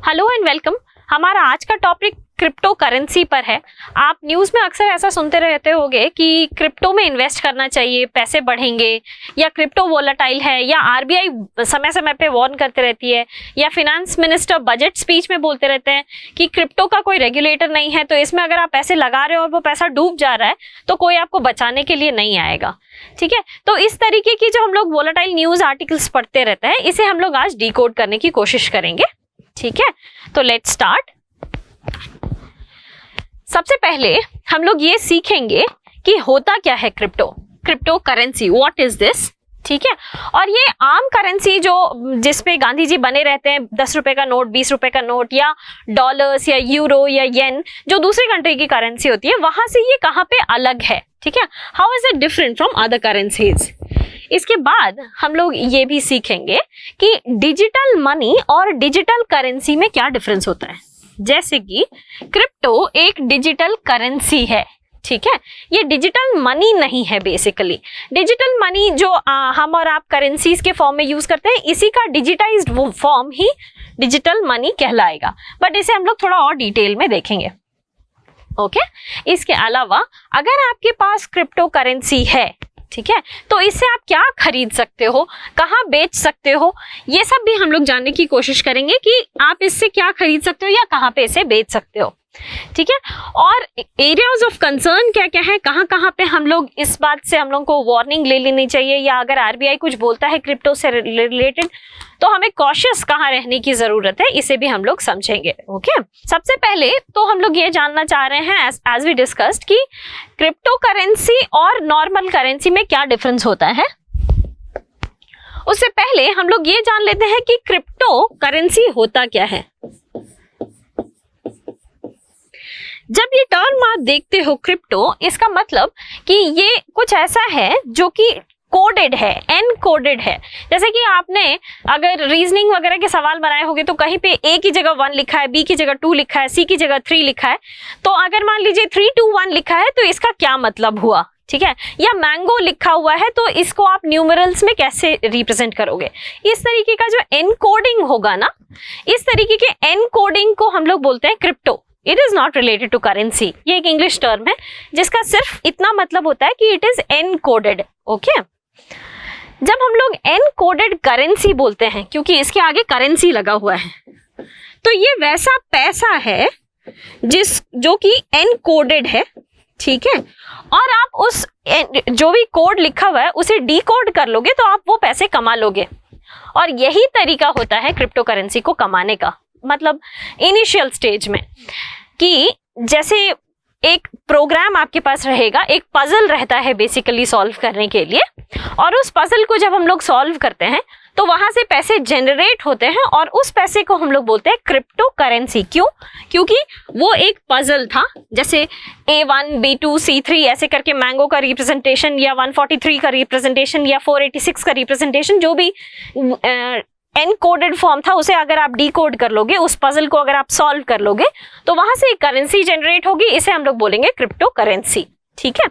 Hello and welcome. हमारा आज का टॉपिक क्रिप्टो करेंसी पर है। आप न्यूज़ में अक्सर ऐसा सुनते रहते होंगे कि क्रिप्टो में इन्वेस्ट करना चाहिए, पैसे बढ़ेंगे, या क्रिप्टो वोलेटाइल है, या आरबीआई समय समय पे वार्न करते रहती है, या फिनेंस मिनिस्टर बजट स्पीच में बोलते रहते हैं कि क्रिप्टो का कोई रेगुलेटर नहीं है, तो इसमें अगर आप पैसे लगा रहे हो और वो पैसा डूब जा रहा है तो कोई आपको बचाने के लिए नहीं आएगा। ठीक है, तो इस तरीके की जो हम लोग वोलेटाइल न्यूज़ आर्टिकल्स पढ़ते रहते हैं, इसे हम लोग आज डिकोड करने की कोशिश करेंगे। ठीक है, तो लेट्स स्टार्ट। सबसे पहले हम लोग ये सीखेंगे कि होता क्या है crypto currency, what is this. ठीक है, और ये आम करेंसी जो जिसपे गांधी जी बने रहते हैं, 10 रुपए का नोट, 20 रुपए का नोट, या डॉलर्स या यूरो या येन, जो दूसरी कंट्री की करेंसी होती है, वहां से ये कहाँ पे अलग है। ठीक है, how is it different from other currencies. इसके बाद हम लोग ये भी सीखेंगे कि डिजिटल मनी और डिजिटल करेंसी में क्या डिफरेंस होता है। जैसे कि क्रिप्टो एक डिजिटल करेंसी है, ठीक है, ये डिजिटल मनी नहीं है। बेसिकली डिजिटल मनी जो हम और आप करेंसीज के फॉर्म में यूज करते हैं, इसी का डिजिटाइज्ड फॉर्म ही डिजिटल मनी कहलाएगा, बट इसे हम लोग थोड़ा और डिटेल में देखेंगे। ओके, इसके अलावा अगर आपके पास क्रिप्टो करेंसी है, ठीक है, तो इससे आप क्या खरीद सकते हो, कहाँ बेच सकते हो, ये सब भी हम लोग जानने की कोशिश करेंगे कि आप इससे क्या खरीद सकते हो या कहाँ पे इसे बेच सकते हो। ठीक है, और एरियाज ऑफ कंसर्न क्या क्या है, कहाँ कहाँ पे हम लोग इस बात से हम लोग को वार्निंग ले लेनी चाहिए, या अगर आरबीआई कुछ बोलता है क्रिप्टो से रिलेटेड तो हमें कॉशियस कहाँ रहने की जरूरत है, इसे भी हम लोग समझेंगे। ओके, सबसे पहले तो हम लोग ये जानना चाह रहे हैं एज वी डिस्कस्ड कि क्रिप्टो करेंसी और नॉर्मल करेंसी में क्या डिफरेंस होता है। उससे पहले हम लोग ये जान लेते हैं कि क्रिप्टो करेंसी होता क्या है। जब ये टर्म आप देखते हो क्रिप्टो, इसका मतलब कि ये कुछ ऐसा है जो कि कोडेड है, एनकोडेड है। जैसे कि आपने अगर रीजनिंग वगैरह के सवाल बनाए होंगे तो कहीं पे ए की जगह 1 लिखा है, बी की जगह 2 लिखा है, सी की जगह 3 लिखा है, तो अगर मान लीजिए 3 2 1 लिखा है तो इसका क्या मतलब हुआ। ठीक है, या मैंगो लिखा हुआ है तो इसको आप न्यूमेरल्स में कैसे रिप्रेजेंट करोगे। इस तरीके का जो एनकोडिंग होगा ना, इस तरीके के एनकोडिंग को हम लोग बोलते हैं crypto. It is not related to currency, ये एक इंग्लिश टर्म है जिसका सिर्फ इतना मतलब होता है कि इट इज एनकोडेड। ओके, जब हम लोग एनकोडेड करेंसी बोलते हैं, क्योंकि इसके आगे करेंसी लगा हुआ है, तो ये वैसा पैसा है जो कि एनकोडेड है। ठीक है, और आप उस जो भी कोड लिखा हुआ है उसे डीकोड कर लोगे तो आप वो पैसे कमा लोगे। और यही तरीका होता है क्रिप्टो करेंसी को कमाने का, मतलब इनिशियल स्टेज में, कि जैसे एक प्रोग्राम आपके पास रहेगा, एक पजल रहता है बेसिकली सॉल्व करने के लिए, और उस पजल को जब हम लोग सॉल्व करते हैं तो वहां से पैसे जनरेट होते हैं, और उस पैसे को हम लोग बोलते हैं क्रिप्टो करेंसी। क्यों? क्योंकि वो एक पजल था, जैसे A1 B2 C3 ऐसे करके मैंगो का रिप्रेजेंटेशन, या 143 का रिप्रेजेंटेशन, या 486 का रिप्रेजेंटेशन, जो भी एनकोडेड फॉर्म था, उसे अगर आप डीकोड कर लोगे, उस पजल को अगर आप सॉल्व कर लोगे तो वहां से एक करेंसी जनरेट होगी, इसे हम लोग बोलेंगे क्रिप्टो करेंसी। ठीक है,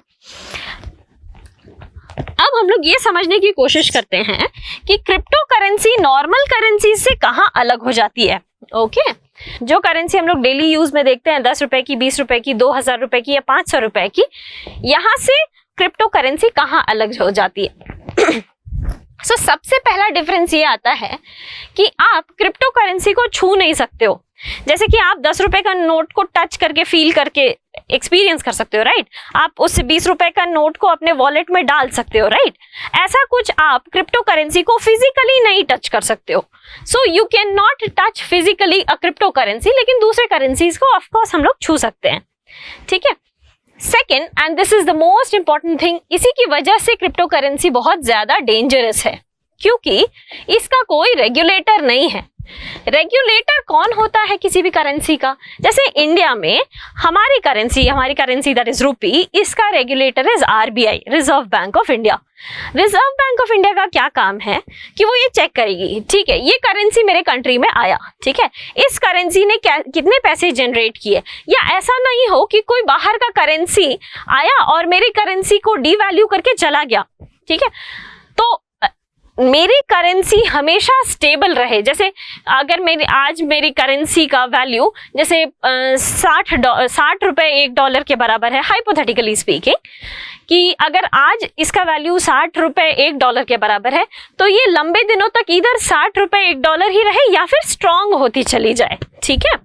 अब हम लोग ये समझने की कोशिश करते हैं कि क्रिप्टो करेंसी नॉर्मल करेंसी से कहां अलग हो जाती है। ओके, जो करेंसी हम लोग डेली यूज में देखते हैं, 10 रुपए की, 20 रुपए की, 2000 रुपए की, या 500 रुपए की, यहां से क्रिप्टो करेंसी कहां अलग हो जाती है। सो सबसे पहला डिफरेंस ये आता है कि आप क्रिप्टो करेंसी को छू नहीं सकते हो। जैसे कि आप 10 रुपए का नोट को टच करके, फील करके एक्सपीरियंस कर सकते हो, राइट। आप उस 20 रुपए का नोट को अपने वॉलेट में डाल सकते हो, राइट। ऐसा कुछ आप क्रिप्टो करेंसी को फिजिकली नहीं टच कर सकते हो। So you can not touch physically a crypto currency, लेकिन दूसरे करेंसीज को ऑफकोर्स हम लोग छू सकते हैं। ठीक है, second, and this is the most important thing, इसी की वजह से क्रिप्टो करेंसी बहुत ज्यादा डेंजरस है, क्योंकि इसका कोई रेगुलेटर नहीं है। रेगुलेटर कौन होता है किसी भी करेंसी का? जैसे इंडिया में हमारी करेंसी दैट इज रूपी, इसका regulator is RBI, reserve bank of India. Reserve bank of India का क्या काम है कि वो ये चेक करेगी, ठीक है, ये करेंसी मेरे कंट्री में आया, ठीक है, इस करेंसी ने कितने पैसे जनरेट किए, या ऐसा नहीं हो कि कोई बाहर का करेंसी आया और मेरी करेंसी को डीवैल्यू करके चला गया। ठीक है, तो मेरी करेंसी हमेशा स्टेबल रहे, जैसे अगर आज मेरी करेंसी का वैल्यू जैसे 60 रुपए $1 के बराबर है, हाइपोथेटिकली स्पीकिंग, कि अगर आज इसका वैल्यू 60 रुपए $1 के बराबर है, तो ये लंबे दिनों तक इधर 60 रुपए $1 ही रहे या फिर स्ट्रांग होती चली जाए। ठीक है,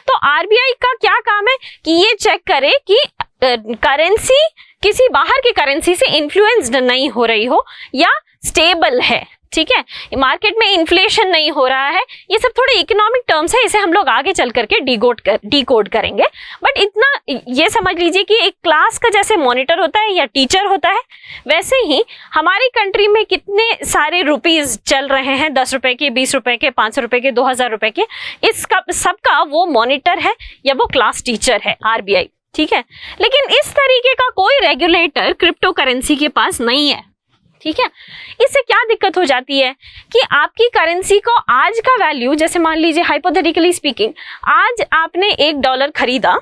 तो आरबीआई का क्या काम है कि ये चेक करे कि करेंसी किसी बाहर की करेंसी से इन्फ्लुएंस्ड नहीं हो रही हो या स्टेबल है। ठीक है, मार्केट में इन्फ्लेशन नहीं हो रहा है। ये सब थोड़े इकोनॉमिक टर्म्स है, इसे हम लोग आगे चल करके डिकोड करेंगे, बट इतना ये समझ लीजिए कि एक क्लास का जैसे मॉनिटर होता है या टीचर होता है, वैसे ही हमारी कंट्री में कितने सारे रुपीज चल रहे हैं, 10 रुपए के, 20 रुपए के, 500 रुपए के, 2000 रुपए के, इसका सबका वो मॉनिटर है या वो क्लास टीचर है आरबीआई। ठीक है, लेकिन इस तरीके का कोई रेगुलेटर क्रिप्टो करेंसी के पास नहीं है। ठीक है, इससे क्या दिक्कत हो जाती है कि आपकी करेंसी को आज का वैल्यू, जैसे मान लीजिए हाइपोथेटिकली स्पीकिंग, आज आपने $1 खरीदा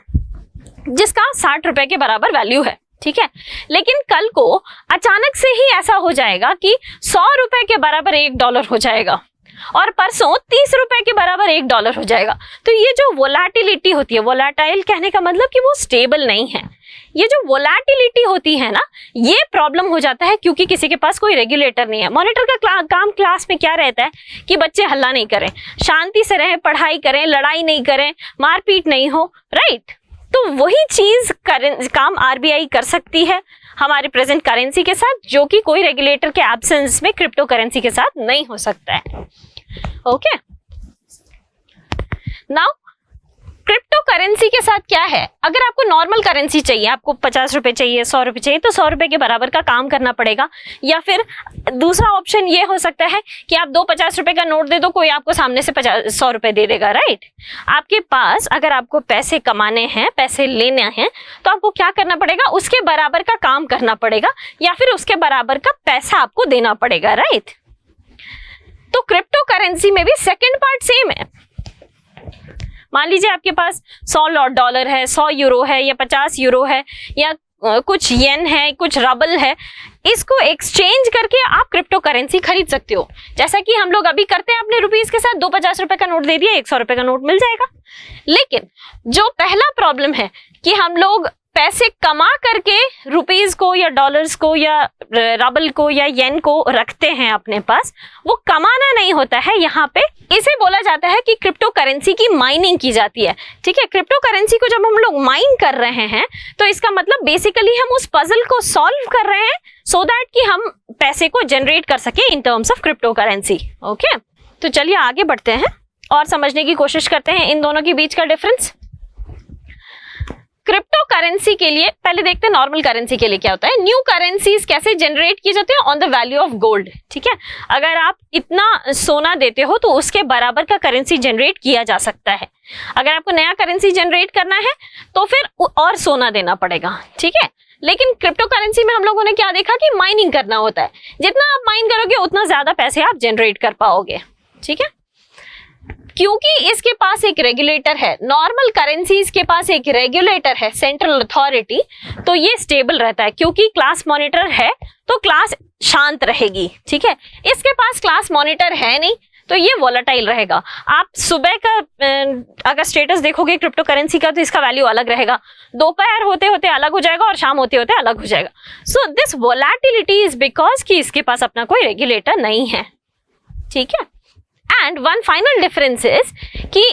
जिसका 60 रुपए के बराबर वैल्यू है। ठीक है, लेकिन कल को अचानक से ही ऐसा हो जाएगा कि 100 रुपए के बराबर $1 हो जाएगा और परसों 30 रुपए के बराबर $1 हो जाएगा। तो ये जो वोलेटिलिटी होती है, वोलेटाइल कहने का मतलब कि वो स्टेबल नहीं है, ये जो वोलेटिलिटी होती है ना, ये प्रॉब्लम हो जाता है क्योंकि किसी के पास कोई रेगुलेटर नहीं है। मॉनिटर का काम क्लास में क्या रहता है कि बच्चे हल्ला नहीं करें, शांति से रहें, पढ़ाई करें, लड़ाई नहीं करें, मारपीट नहीं हो, राइट। तो वही चीज काम आरबीआई कर सकती है हमारे प्रेजेंट करेंसी के साथ, जो कि कोई रेगुलेटर के एब्सेंस में क्रिप्टो करेंसी के साथ नहीं हो सकता है। ओके, नाउ क्रिप्टो करेंसी के साथ क्या है, अगर आपको नॉर्मल करेंसी चाहिए, आपको 50 रुपए चाहिए, 100 रुपए चाहिए, तो 100 रुपए के बराबर का काम करना पड़ेगा। या फिर दूसरा ऑप्शन ये हो सकता है कि आप 2 50 रुपए का नोट दे दो, कोई आपको सामने से 100 रुपए दे देगा, राइट। आपके पास अगर आपको पैसे कमाने हैं, पैसे लेने हैं, तो आपको क्या करना पड़ेगा, उसके बराबर का काम करना पड़ेगा या फिर उसके बराबर का पैसा आपको देना पड़ेगा, राइट। तो क्रिप्टो करेंसी में भी सेकेंड पार्ट सेम है। मान लीजिए आपके पास $100 है, 100 यूरो है या 50 यूरो है या कुछ येन है, कुछ रबल है, इसको एक्सचेंज करके आप क्रिप्टो करेंसी खरीद सकते हो, जैसा कि हम लोग अभी करते हैं अपने रुपीस के साथ। 2 50 रुपए का नोट दे दिया, 100 रुपए का नोट मिल जाएगा। लेकिन जो पहला प्रॉब्लम है कि हम लोग पैसे कमा करके रुपीस को या डॉलर्स को या रबल को या येन को रखते हैं अपने पास, वो कमाना नहीं होता है यहाँ पे। इसे बोला जाता है कि क्रिप्टो करेंसी की माइनिंग की जाती है। ठीक है, क्रिप्टो करेंसी को जब हम लोग माइन कर रहे हैं तो इसका मतलब बेसिकली हम उस पजल को सॉल्व कर रहे हैं सो दैट कि हम पैसे को जनरेट कर सके in terms of crypto currency. Okay, तो चलिए आगे बढ़ते हैं और समझने की कोशिश करते हैं इन दोनों के बीच का डिफरेंस। क्रिप्टो करेंसी के लिए पहले देखते हैं नॉर्मल करेंसी के लिए क्या होता है। न्यू करेंसीज कैसे जनरेट की जाती है, on the value of gold. ठीक है, अगर आप इतना सोना देते हो तो उसके बराबर का करेंसी जनरेट किया जा सकता है। अगर आपको नया करेंसी जनरेट करना है तो फिर और सोना देना पड़ेगा। ठीक है, लेकिन क्रिप्टो करेंसी में हम लोगों ने क्या देखा कि माइनिंग करना होता है, जितना आप माइन करोगे उतना ज्यादा पैसे आप जनरेट कर पाओगे। ठीक है, क्योंकि इसके पास एक रेगुलेटर है, नॉर्मल करेंसीज के पास एक रेगुलेटर है, सेंट्रल अथॉरिटी, तो ये स्टेबल रहता है। क्योंकि क्लास मॉनिटर है तो क्लास शांत रहेगी। ठीक है, इसके पास क्लास मॉनिटर है नहीं तो ये वोलेटाइल रहेगा। आप सुबह का अगर स्टेटस देखोगे क्रिप्टो करेंसी का तो इसका वैल्यू अलग रहेगा, दोपहर होते होते अलग हो जाएगा और शाम होते होते अलग हो जाएगा। So this volatility is because कि इसके पास अपना कोई रेगुलेटर नहीं है। ठीक है, and one final difference is कि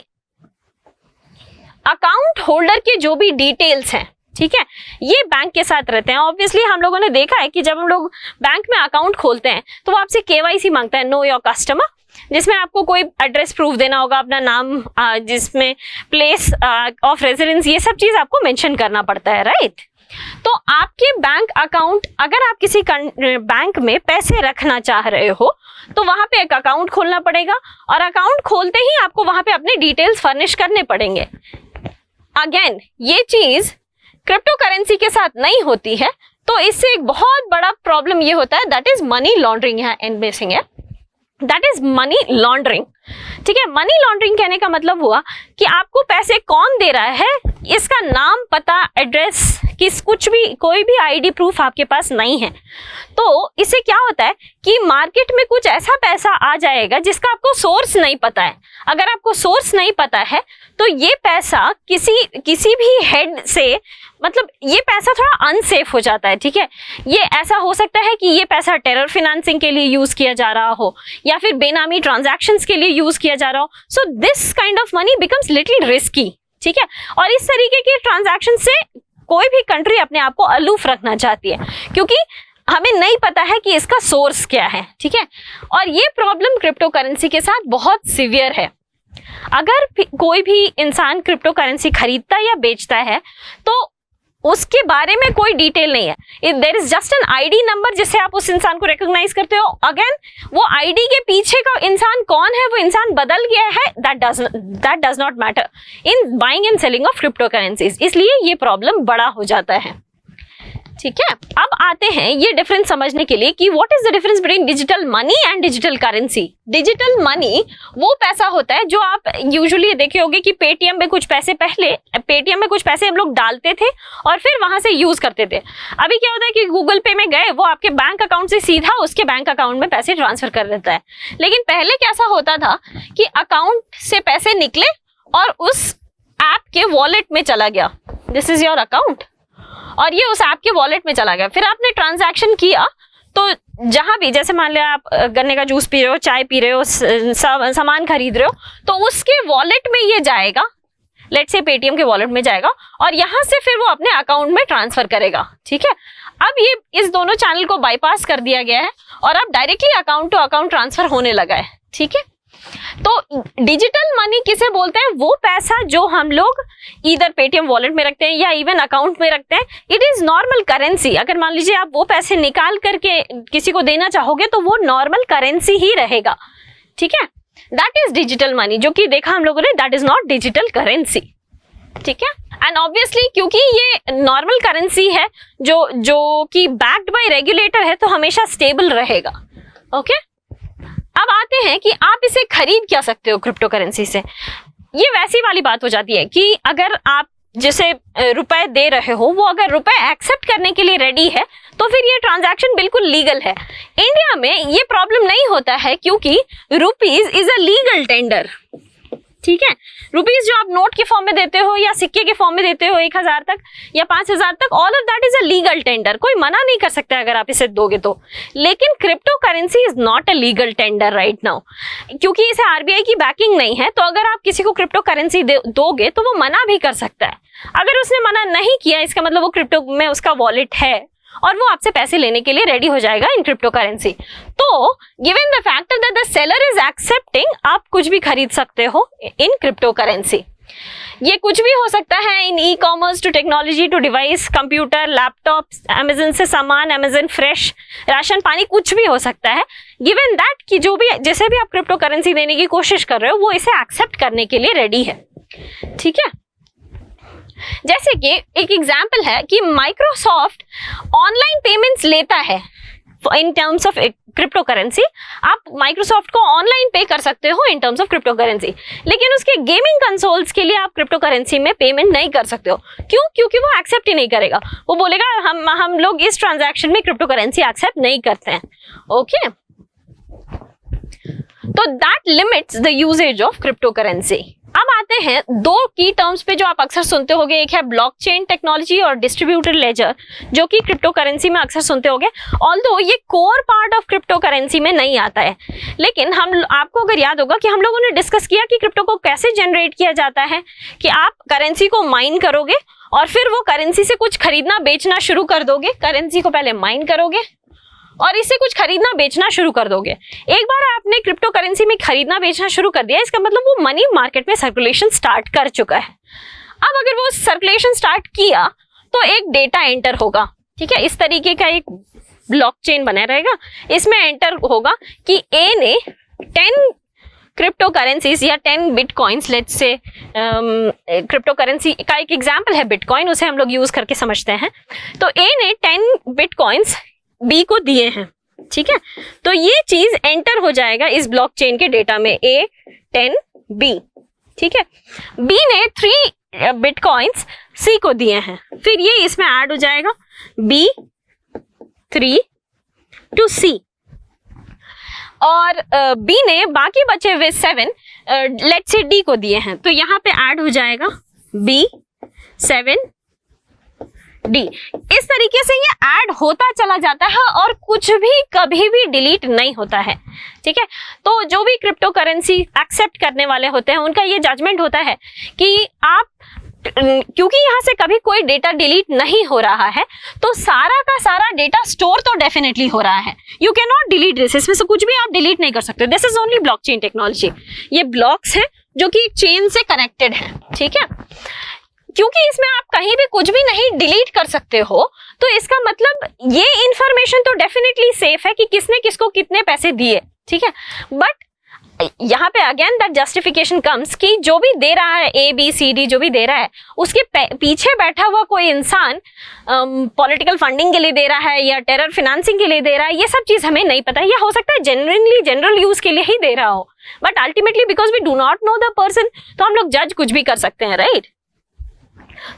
अकाउंट होल्डर के जो भी डिटेल्स हैं, ठीक है, ये बैंक के साथ रहते हैं। ऑब्वियसली हम लोगों ने देखा है कि जब हम लोग बैंक में अकाउंट खोलते हैं तो वो आपसे केवाईसी मांगता है, नो योर कस्टमर, जिसमें आपको कोई एड्रेस प्रूफ देना होगा, अपना नाम, जिसमें प्लेस ऑफ रेजिडेंस, ये सब चीज आपको मेंशन करना पड़ता है, राइट। तो आपके बैंक अकाउंट, अगर आप किसी बैंक में पैसे रखना चाह रहे हो तो वहां पे एक अकाउंट खोलना पड़ेगा और अकाउंट खोलते ही आपको वहां पे अपने डिटेल्स फर्निश करने पड़ेंगे। अगेन ये चीज क्रिप्टो करेंसी के साथ नहीं होती है, तो इससे एक बहुत बड़ा प्रॉब्लम ये होता है, दैट इज मनी लॉन्ड्रिंग। यहाँ एंड मिसिंग है, दैट इज मनी लॉन्ड्रिंग। ठीक है, मनी लॉन्ड्रिंग कहने का मतलब हुआ कि आपको पैसे कौन दे रहा है, इसका नाम, पता, एड्रेस, कुछ भी, कोई भी आईडी प्रूफ आपके पास नहीं है, तो इससे क्या होता है कि मार्केट में कुछ ऐसा पैसा आ जाएगा जिसका आपको सोर्स नहीं पता है। अगर आपको सोर्स नहीं पता है तो ये पैसा किसी भी हेड से, मतलब ये पैसा थोड़ा अनसेफ हो जाता है, ठीक है। ये ऐसा हो सकता है कि ये पैसा टेरर फाइनेंसिंग के लिए यूज किया जा रहा हो या फिर बेनामी ट्रांजैक्शंस के लिए यूज किया जा रहा हो। So this kind of money becomes little risky, ठीक है। और इस तरीके के ट्रांजैक्शन से कोई भी कंट्री अपने आप को अलूफ रखना चाहती है, क्योंकि हमें नहीं पता है कि इसका सोर्स क्या है, ठीक है। और ये प्रॉब्लम क्रिप्टो करेंसी के साथ बहुत सीवियर है। अगर कोई भी इंसान क्रिप्टो करेंसी खरीदता या बेचता है तो उसके बारे में कोई डिटेल नहीं है। There is just an ID number जिससे आप उस इंसान को रिकॉग्नाइज करते हो। अगेन वो आईडी के पीछे का इंसान कौन है, वो इंसान बदल गया है, that does not matter in buying and selling of crypto currencies. इसलिए ये प्रॉब्लम बड़ा हो जाता है, ठीक है। अब आते हैं ये डिफरेंस समझने के लिए कि what is the difference between digital money and digital currency. Digital money वो पैसा होता है जो आप यूजुअली देखे होंगे कि पेटीएम में कुछ पैसे, पहले पेटीएम में कुछ पैसे हम लोग डालते थे और फिर वहां से यूज करते थे। अभी क्या होता है कि गूगल पे में गए, वो आपके बैंक अकाउंट से सीधा उसके बैंक अकाउंट में पैसे ट्रांसफर कर देता है। लेकिन पहले कैसा होता था कि अकाउंट से पैसे निकले और उस ऐप के वॉलेट में चला गया, दिस इज योर अकाउंट, और ये उस ऐप के वॉलेट में चला गया। फिर आपने ट्रांजैक्शन किया तो जहां भी, जैसे मान लिया आप गन्ने का जूस पी रहे हो, चाय पी रहे हो, सामान खरीद रहे हो, तो उसके वॉलेट में ये जाएगा, लेट्स से पेटीएम के वॉलेट में जाएगा और यहां से फिर वो अपने अकाउंट में ट्रांसफर करेगा, ठीक है। अब ये इस दोनों चैनल को बाईपास कर दिया गया है और अब directly account to account transfer होने लगा है, ठीक है। तो डिजिटल मनी किसे बोलते हैं? वो पैसा जो हम लोग इधर पेटीएम वॉलेट में रखते हैं या इवन अकाउंट में रखते हैं, इट इज नॉर्मल करेंसी। अगर मान लीजिए आप वो पैसे निकाल करके किसी को देना चाहोगे तो वो नॉर्मल करेंसी ही रहेगा, ठीक है। दैट इज डिजिटल मनी, जो कि देखा हम लोगों ने, that is not digital currency, ठीक है। एंड ऑब्वियसली क्योंकि ये नॉर्मल करेंसी है जो कि बैक्ड बाय रेगुलेटर है, तो हमेशा स्टेबल रहेगा, ओके। अब आते हैं कि आप इसे खरीद क्या सकते हो क्रिप्टो करेंसी से। ये वैसी वाली बात हो जाती है कि अगर आप जैसे रुपए दे रहे हो, वो अगर रुपए एक्सेप्ट करने के लिए रेडी है तो फिर ये ट्रांजैक्शन बिल्कुल लीगल है। इंडिया में ये प्रॉब्लम नहीं होता है क्योंकि rupees is a legal tender, ठीक है। रुपीज जो आप नोट के फॉर्म में देते हो या सिक्के के फॉर्म में देते हो 1000 तक या 5000 तक, all of that is a legal tender. कोई मना नहीं कर सकता अगर आप इसे दोगे तो। लेकिन crypto currency is not a legal tender right now, क्योंकि इसे आरबीआई की बैकिंग नहीं है। तो अगर आप किसी को क्रिप्टो करेंसी दोगे तो वो मना भी कर सकता है। अगर उसने मना नहीं किया, इसका मतलब वो क्रिप्टो में उसका वॉलेट है और वो आपसे पैसे लेने के लिए रेडी हो जाएगा इन क्रिप्टो करेंसी। तो given the factor that the seller is accepting, आप कुछ भी खरीद सकते हो इन क्रिप्टो करेंसी। ये कुछ भी हो सकता है, in e commerce to technology to device, computer, laptop, Amazon से सामान, अमेजन फ्रेश, राशन पानी, कुछ भी हो सकता है। गिवन दैट कि जो भी, जैसे भी आप क्रिप्टो करेंसी देने की कोशिश कर रहे हो, वो इसे एक्सेप्ट करने के लिए रेडी है, ठीक है। जैसे कि एक एग्जाम्पल है कि माइक्रोसॉफ्ट ऑनलाइन पेमेंट्स लेता है in terms of crypto currency. आप माइक्रोसॉफ्ट को ऑनलाइन पे कर सकते हो in terms of crypto currency, लेकिन उसके गेमिंग कंसोल्स के लिए आप क्रिप्टो करेंसी में पेमेंट नहीं कर सकते हो। क्यों? क्योंकि वो एक्सेप्ट ही नहीं करेगा। वो बोलेगा हम लोग इस ट्रांजैक्शन में क्रिप्टो करेंसी एक्सेप्ट नहीं करते हैं, ओके। तो that limits the usages of crypto currency. अब आते हैं दो की टर्म्स पे जो आप अक्सर सुनते होंगे, एक है ब्लॉकचेन टेक्नोलॉजी और डिस्ट्रीब्यूटेड लेजर, जो कि क्रिप्टो करेंसी में अक्सर सुनते होंगे। ऑल्दो ये core part of crypto currency में नहीं आता है, लेकिन आपको अगर याद होगा कि हम लोगों ने डिस्कस किया कि क्रिप्टो को कैसे जनरेट किया जाता है, कि आप करेंसी को माइन करोगे और फिर वो करेंसी से कुछ खरीदना बेचना शुरू कर दोगे। करेंसी को पहले माइन करोगे और इससे कुछ खरीदना बेचना शुरू कर दोगे। एक बार आपने क्रिप्टो करेंसी में खरीदना बेचना शुरू कर दिया, इसका मतलब वो मनी मार्केट में सर्कुलेशन स्टार्ट कर चुका है। अब अगर वो सर्कुलेशन स्टार्ट किया तो एक डेटा एंटर होगा, ठीक है। इस तरीके का एक ब्लॉकचेन बना रहेगा, इसमें एंटर होगा कि ए ने 10 क्रिप्टो करेंसीज या 10 bitcoins, let's say crypto currency का एक एग्जाम्पल है बिटकॉइन, उसे हम लोग यूज करके समझते हैं। तो ए ने 10 बिटकॉइंस बी को दिए हैं, ठीक है। तो ये चीज एंटर हो जाएगा इस ब्लॉकचेन के डेटा में, A 10 B, ठीक है। बी ने 3 बिटकॉइंस C को दिए हैं, फिर ये इसमें ऐड हो जाएगा B3 to C, और B ने बाकी बचे हुए 7 लेट्स से D को दिए हैं, तो यहाँ पे ऐड हो जाएगा B7D। इस तरीके से ये ऐड होता चला जाता है और कुछ भी कभी भी डिलीट नहीं होता है, ठीक है। तो जो भी क्रिप्टो करेंसी एक्सेप्ट करने वाले होते हैं उनका ये जजमेंट होता है कि आप, क्योंकि यहाँ से कभी कोई डेटा डिलीट नहीं हो रहा है, तो सारा का सारा डेटा स्टोर तो डेफिनेटली हो रहा है। You can not delete this, इसमें से कुछ भी आप डिलीट नहीं कर सकते। This is only blockchain technology. ये ब्लॉक्स हैं जो कि चेन से कनेक्टेड है, ठीक है। क्योंकि इसमें आप कहीं भी कुछ भी नहीं डिलीट कर सकते हो, तो इसका मतलब ये इंफॉर्मेशन तो डेफिनेटली सेफ है कि किसने किसको कितने पैसे दिए, ठीक है। बट यहाँ पे अगेन दैट जस्टिफिकेशन कम्स कि जो भी दे रहा है ABCD, जो भी दे रहा है उसके पीछे बैठा हुआ कोई इंसान पॉलिटिकल फंडिंग के लिए दे रहा है या टेरर फिनेंसिंग के लिए दे रहा है, ये सब चीज हमें नहीं पता। ये हो सकता है जनरल यूज के लिए ही दे रहा हो, but ultimately because we do not know the person, तो हम लोग जज कुछ भी कर सकते हैं, right.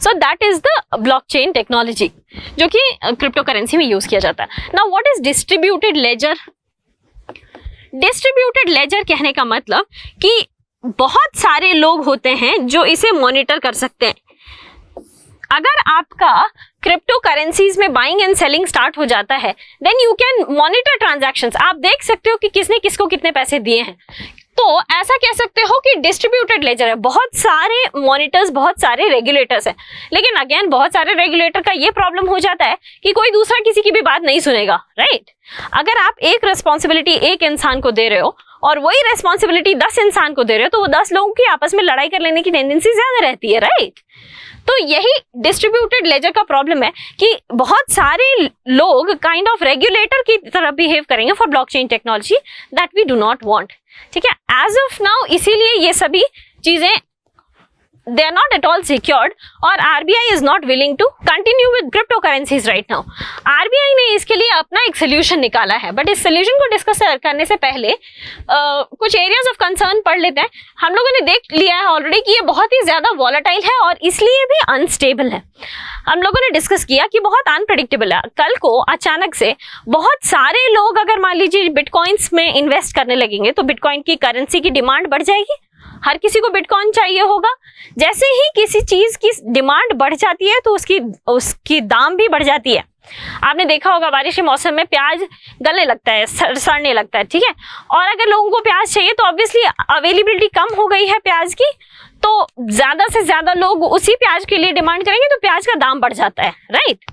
So that is the blockchain technology जो कि क्रिप्टो करेंसी में यूज किया जाता है। Now what is distributed ledger? Distributed ledger कहने का मतलब कि बहुत सारे लोग होते हैं जो इसे मॉनिटर कर सकते हैं। अगर आपका क्रिप्टो करेंसीज में बाइंग एंड सेलिंग स्टार्ट हो जाता है, then you can monitor transactions. आप देख सकते हो कि किसने किसको कितने पैसे दिए हैं। तो ऐसा कह सकते हो कि डिस्ट्रीब्यूटेड लेजर है, बहुत सारे मॉनिटर्स, बहुत सारे रेगुलेटर्स हैं। लेकिन अगेन बहुत सारे रेगुलेटर का ये प्रॉब्लम हो जाता है कि कोई दूसरा किसी की भी बात नहीं सुनेगा, राइट। अगर आप एक रिस्पॉन्सिबिलिटी एक इंसान को दे रहे हो और वही रिस्पॉन्सिबिलिटी 10 इंसान को दे रहे हो, तो वो 10 लोगों की आपस में लड़ाई कर लेने की टेंडेंसी ज्यादा रहती है, राइट। तो यही डिस्ट्रीब्यूटेड लेजर का प्रॉब्लम है कि बहुत सारे लोग काइंड ऑफ रेगुलेटर की तरह बिहेव करेंगे for blockchain technology that we do not want, ठीक है। एज ऑफ नाउ इसीलिए ये सभी चीजें they are not at all secured और RBI is not willing to continue with cryptocurrencies right now। RBI ने इसके लिए अपना एक सोल्यूशन निकाला है, बट इस सोल्यूशन को डिस्कस करने से पहले कुछ एरियाज ऑफ कंसर्न पढ़ लेते हैं। हम लोगों ने देख लिया है ऑलरेडी कि ये बहुत ही ज्यादा वॉलेटाइल है और इसलिए भी अनस्टेबल है। हम लोगों ने डिस्कस किया कि बहुत अनप्रेडिक्टेबल है। कल को अचानक से बहुत सारे लोग अगर मान लीजिए बिटकॉइंस में इन्वेस्ट करने लगेंगे तो बिटकॉइन की करेंसी की डिमांड बढ़ जाएगी, हर किसी को बिटकॉइन चाहिए होगा। जैसे ही किसी चीज की डिमांड बढ़ जाती है तो उसकी दाम भी बढ़ जाती है। आपने देखा होगा बारिश के मौसम में प्याज गलने लगता है, सड़ने लगता है, ठीक है। और अगर लोगों को प्याज चाहिए तो ऑब्वियसली अवेलेबिलिटी कम हो गई है प्याज की, तो ज्यादा से ज्यादा लोग उसी प्याज के लिए डिमांड करेंगे तो प्याज का दाम बढ़ जाता है, राइट।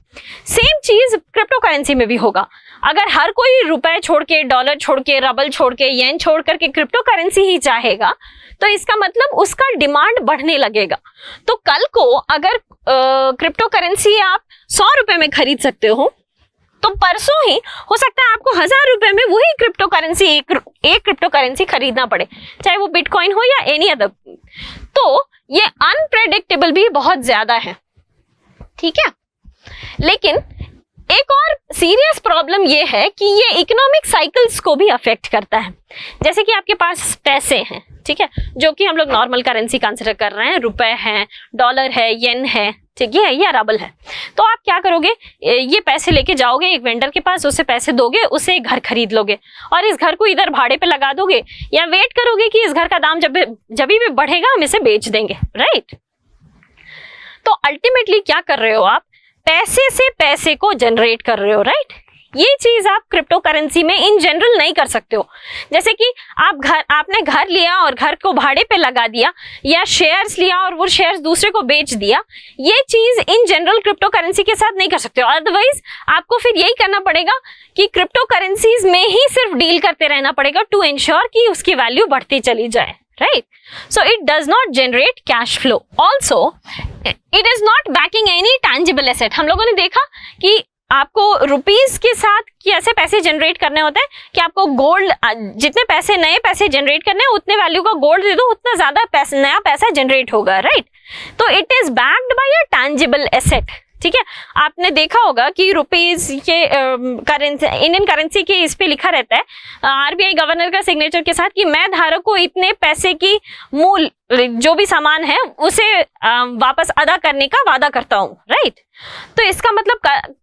सेम चीज क्रिप्टो करेंसी में भी होगा। अगर हर कोई रुपए छोड़ के, डॉलर छोड़ के, रबल छोड़ के, येन छोड़ करके क्रिप्टो करेंसी ही चाहेगा तो इसका मतलब उसका डिमांड बढ़ने लगेगा। तो कल को अगर क्रिप्टो करेंसी आप 100 रुपए में खरीद सकते हो तो परसों ही हो सकता है आपको 1000 रुपए में वही क्रिप्टो करेंसी एक क्रिप्टो करेंसी खरीदना पड़े, चाहे वो बिटकॉइन हो या एनी अदर। तो ये अनप्रेडिक्टेबल भी बहुत ज्यादा है, ठीक है। लेकिन एक और सीरियस प्रॉब्लम ये है कि ये इकोनॉमिक साइकिल्स को भी अफेक्ट करता है। जैसे कि आपके पास पैसे हैं, ठीक है, जो कि हम लोग नॉर्मल करेंसी कंसिडर कर रहे हैं, रुपए हैं, डॉलर है, येन है, ठीक है, या रबल है। तो आप क्या करोगे, ये पैसे लेके जाओगे एक वेंडर के पास, उससे पैसे दोगे, उससे एक घर खरीद लोगे और इस घर को इधर भाड़े पे लगा दोगे या वेट करोगे कि इस घर का दाम जब भी बढ़ेगा हम इसे बेच देंगे, राइट। तो अल्टीमेटली क्या कर रहे हो आप, पैसे से पैसे को जनरेट कर रहे हो, राइट। ये चीज आप क्रिप्टो करेंसी में इन जनरल नहीं कर सकते हो। जैसे कि आपने घर लिया और घर को भाड़े पे लगा दिया, या शेयर्स लिया और वो शेयर्स दूसरे को बेच दिया, ये चीज इन जनरल क्रिप्टो करेंसी के साथ नहीं कर सकते हो। अदरवाइज आपको फिर यही करना पड़ेगा कि क्रिप्टो करेंसीज में ही सिर्फ डील करते रहना पड़ेगा टू इंश्योर कि उसकी वैल्यू बढ़ती चली जाए, right? So it does not generate cash flow. Also, it is not backing any tangible asset. हम लोगों ने देखा कि आपको रुपीस के साथ कैसे पैसे जनरेट करने होते हैं कि आपको गोल्ड, जितने पैसे नए पैसे जनरेट करने हैं उतने वैल्यू का गोल्ड दे दो, उतना ज्यादा नया पैसा जनरेट होगा, राइट। तो it is backed by a tangible asset, ठीक है। आपने देखा होगा कि रुपीस के करेंसी, इंडियन करेंसी के इस पे लिखा रहता है आरबीआई गवर्नर का सिग्नेचर के साथ कि मैं धारक को इतने पैसे की मूल जो भी सामान है उसे वापस अदा करने का वादा करता हूँ, राइट। तो इसका मतलब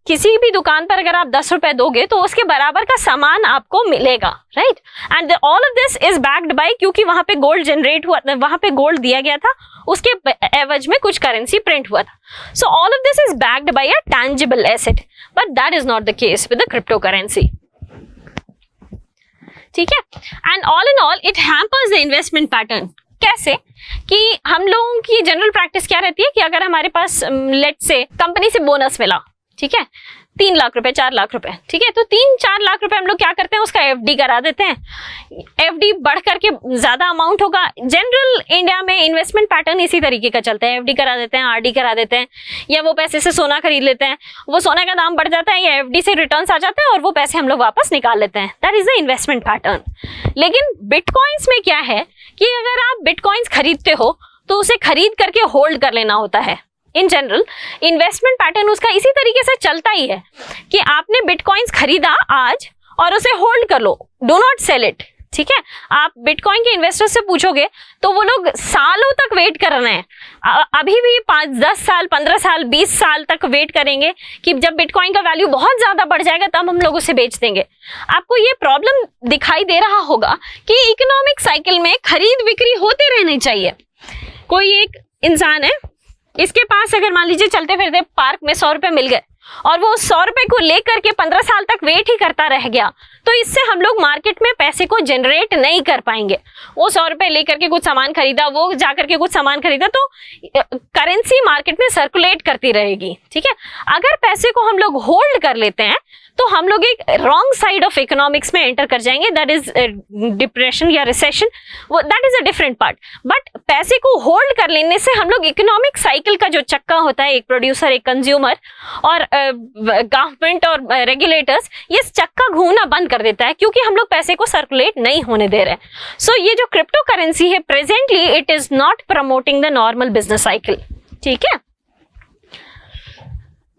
किसी भी दुकान पर अगर आप 10 रुपए दोगे तो उसके बराबर का सामान आपको मिलेगा, right. And all of this is backed by, क्योंकि वहां पे गोल्ड जनरेट हुआ, वहां पे गोल्ड दिया गया था, उसके एवज में कुछ करेंसी प्रिंट हुआ था। So all of this is backed by a tangible asset, but that is not the case with the crypto currency, ठीक है। And all in all it hampers the investment pattern. कैसे कि हम लोगों की general practice क्या रहती है कि अगर हमारे पास लेट्स से कंपनी से बोनस मिला, ठीक है, 3 लाख रुपए 4 लाख रुपए, ठीक है, तो 3-4 लाख रुपए हम लोग क्या करते हैं, उसका एफडी करा देते हैं। एफडी बढ़ करके ज्यादा अमाउंट होगा। जनरल इंडिया में इन्वेस्टमेंट पैटर्न इसी तरीके का चलता है, एफडी करा देते हैं, आरडी करा देते हैं, या वो पैसे से सोना खरीद लेते हैं, वो सोने का दाम बढ़ जाता है या एफडी से रिटर्न्स आ जाते हैं और वो पैसे हम लोग वापस निकाल लेते हैं। That is the investment pattern. लेकिन बिटकॉइंस में क्या है कि अगर आप बिटकॉइंस खरीदते हो तो उसे खरीद करके होल्ड कर लेना होता है। इन जनरल इन्वेस्टमेंट पैटर्न उसका इसी तरीके से चलता ही है कि आपने बिटकॉइंस खरीदा आज और उसे होल्ड कर लो, डू नॉट सेल इट, ठीक है। आप बिटकॉइन के इन्वेस्टर्स से पूछोगे तो वो लोग सालों तक वेट कर रहे हैं, अभी भी 5-10 साल 15 साल 20 साल तक वेट करेंगे कि जब बिटकॉइन का वैल्यू बहुत ज्यादा बढ़ जाएगा तब हम लोग उसे बेच देंगे। आपको ये प्रॉब्लम दिखाई दे रहा होगा कि इकोनॉमिक साइकिल में खरीद बिक्री होती रहनी चाहिए। कोई एक इंसान है, इसके पास अगर मान लीजिए चलते फिरते पार्क में 100 रुपए मिल गए और वो 100 रुपए को लेकर के 15 साल तक वेट ही करता रह गया, तो इससे हम लोग मार्केट में पैसे को जनरेट नहीं कर पाएंगे। वो 100 रुपए लेकर के कुछ सामान खरीदा, वो जाकर के कुछ सामान खरीदा, तो करेंसी मार्केट में सर्कुलेट करती रहेगी, ठीक है। अगर पैसे को हम लोग होल्ड कर लेते हैं तो हम लोग एक रॉन्ग साइड ऑफ इकोनॉमिक्स में एंटर कर जाएंगे, दैट इज डिप्रेशन या recession, that is a different part. But पैसे को होल्ड कर लेने से हम लोग इकोनॉमिक साइकिल का जो चक्का होता है, एक प्रोड्यूसर, एक कंज्यूमर और गवर्नमेंट और रेगुलेटर्स, ये चक्का घूमना बंद कर देता है क्योंकि हम लोग पैसे को सर्कुलेट नहीं होने दे रहे। सो ये जो क्रिप्टो करेंसी है presently it is not promoting the normal business cycle, ठीक है।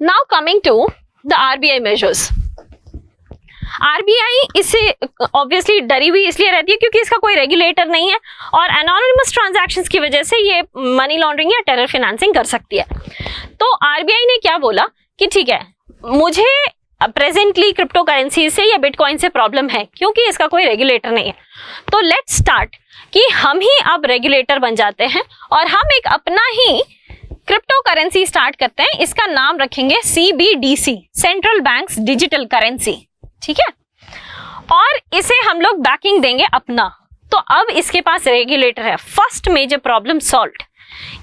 Now coming to the RBI measures. RBI इससे ऑब्वियसली डरी हुई इसलिए रहती है क्योंकि इसका कोई रेगुलेटर नहीं है और एनोनिमस ट्रांजैक्शंस की वजह से ये मनी लॉन्ड्रिंग या टेरर फाइनेंसिंग कर सकती है। तो आरबीआई ने क्या बोला कि ठीक है, मुझे प्रेजेंटली क्रिप्टो करेंसी से या बिटकॉइन से प्रॉब्लम है क्योंकि इसका कोई रेगुलेटर नहीं है, तो लेट्स स्टार्ट कि हम ही अब रेगुलेटर बन जाते हैं और हम एक अपना ही क्रिप्टो करेंसी स्टार्ट करते हैं। इसका नाम रखेंगे CBDC, central banks digital currency, ठीक है। और इसे हम लोग बैकिंग देंगे अपना। तो अब इसके पास रेगुलेटर है। फर्स्ट मेजर प्रॉब्लम सॉल्व्ड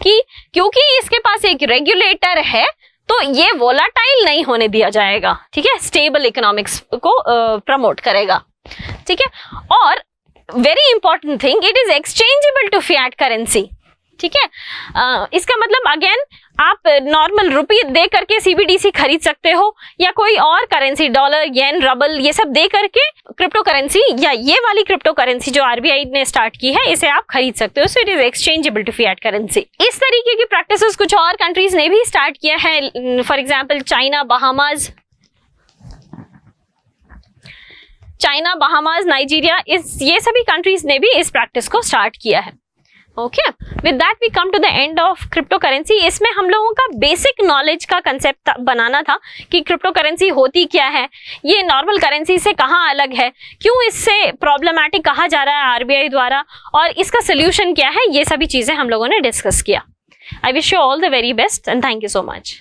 कि क्योंकि इसके पास एक रेगुलेटर है तो ये वोलाटाइल नहीं होने दिया जाएगा, ठीक है, स्टेबल इकोनॉमिक्स को प्रमोट करेगा, ठीक है। और very important thing, it is exchangeable to fiat currency, ठीक है। इसका मतलब अगेन आप नॉर्मल रुपये दे करके CBDC खरीद सकते हो या कोई और करेंसी, डॉलर, येन, रबल, ये सब दे करके क्रिप्टो करेंसी या ये वाली क्रिप्टो करेंसी जो आरबीआई ने स्टार्ट की है इसे आप खरीद सकते हो। So it is exchangeable to fiat currency. इस तरीके की प्रैक्टिसेस कुछ और कंट्रीज ने भी स्टार्ट किया है। For example China, Bahamas, Nigeria, ये सभी कंट्रीज ने भी इस प्रैक्टिस को स्टार्ट किया है। Okay, with that we come to the end of crypto currency. इसमें हम लोगों का बेसिक नॉलेज का कंसेप्ट बनाना था कि क्रिप्टो करेंसी होती क्या है, ये नॉर्मल करेंसी से कहाँ अलग है, क्यों इससे प्रॉब्लमैटिक कहा जा रहा है आरबीआई द्वारा, और इसका सोल्यूशन क्या है, ये सभी चीजें हम लोगों ने डिस्कस किया। I wish you all the very best and thank you so much.